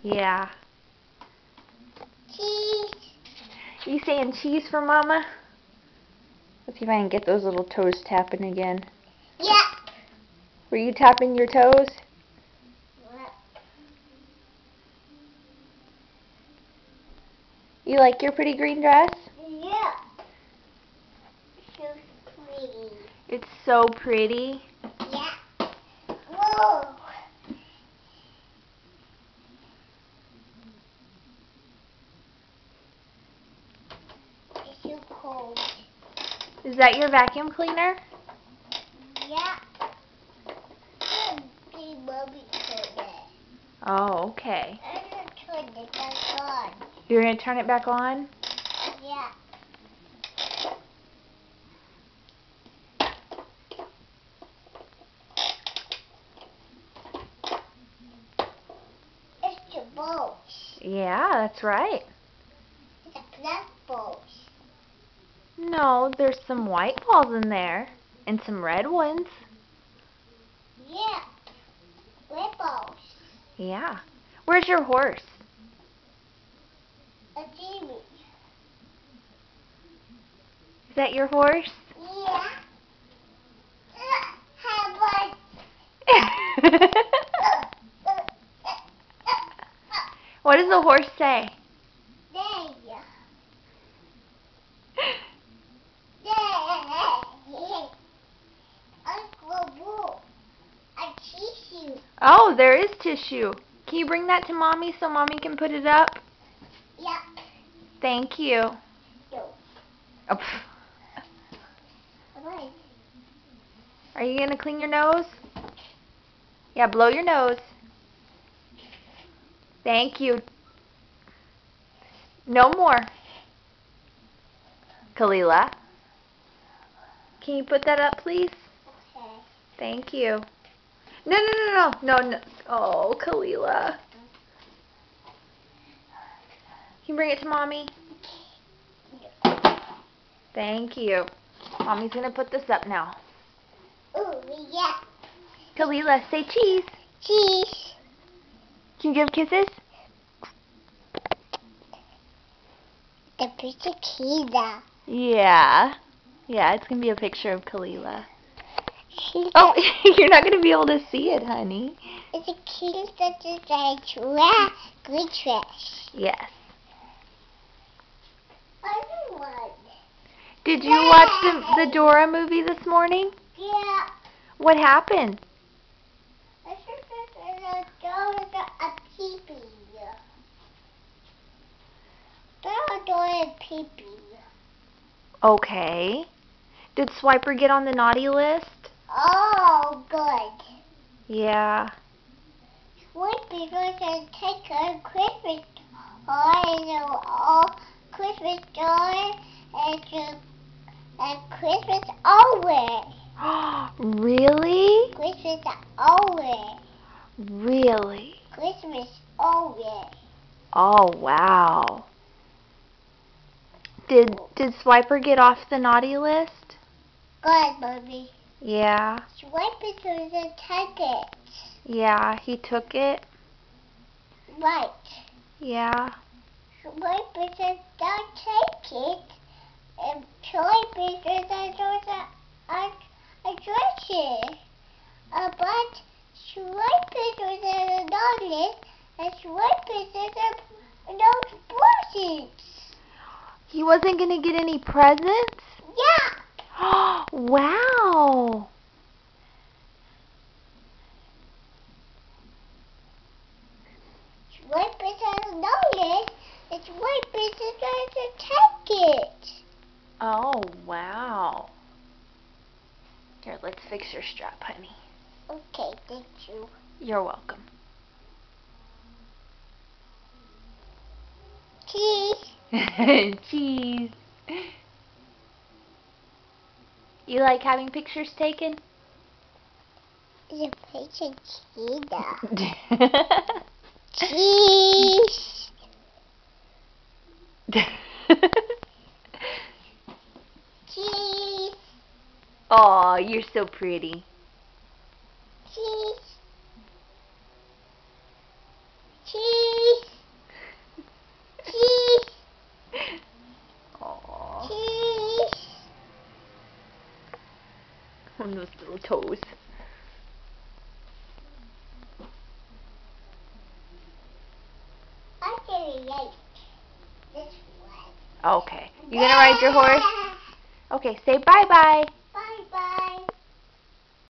Yeah. Cheese. You saying cheese for Mama? Let's see if I can get those little toes tapping again. Yeah. Were you tapping your toes? You like your pretty green dress? Yeah. So pretty. It's so pretty. Yeah. Whoa. It's so cold. Is that your vacuum cleaner? Yeah. The mommy turned it. Oh, okay. I'm gonna turn it back on. You're going to turn it back on? Yeah. It's the balls. Yeah, that's right. It's the black balls. No, there's some white balls in there. And some red ones. Yeah. Red balls. Yeah. Where's your horse? A TV. Is that your horse? Yeah. How about What does the horse say? there? Uncle Boo, I teach you. Oh, there is tissue. Can you bring that to Mommy so Mommy can put it up? Yeah. Thank you. No. Oh, Bye. are you going to clean your nose? Yeah, blow your nose. Thank you. No more. Kalila, can you put that up, please? Okay. Thank you. No, no, no, no, no, no. Oh, Kalila. Can you bring it to Mommy? Thank you. Mommy's going to put this up now. Oh, yeah. Kalila, say cheese. Cheese. Can you give kisses? The picture Kida. Yeah. Yeah, it's going to be a picture of Kalila. She's Oh, you're not going to be able to see it, honey. it's a kid that is a dress. Good dress. Yes. Other one. Did you watch the Dora movie this morning? Yeah. What happened? I think there's a peepee. There's a peepee. Okay. Did Swiper get on the naughty list? Oh, good. Yeah. Sweet because I take a Christmas toy and all Christmas toy and Christmas always. Really? Christmas always. Really? Christmas always. Oh, wow. Did Swiper get off the naughty list? Good, mommy. Yeah. Swipe because I take it. Yeah, he took it. Right. Yeah. Swipe because I take it. And toy because I dress it. But swipe because I don't it. And swipe because I don't presents. He wasn't going to get any presents? Yeah. Wow. Swipe because I don't it. And swipe because I take it. Oh, wow. Here, let's fix your strap, honey. Okay, thank you. You're welcome. Cheese. Cheese. You like having pictures taken? The picture Kida. Cheese. Cheese. Aw, you're so pretty. Cheese. Cheese. On those little toes. I really like this one. Okay. You gonna ride your horse? Okay, say bye-bye.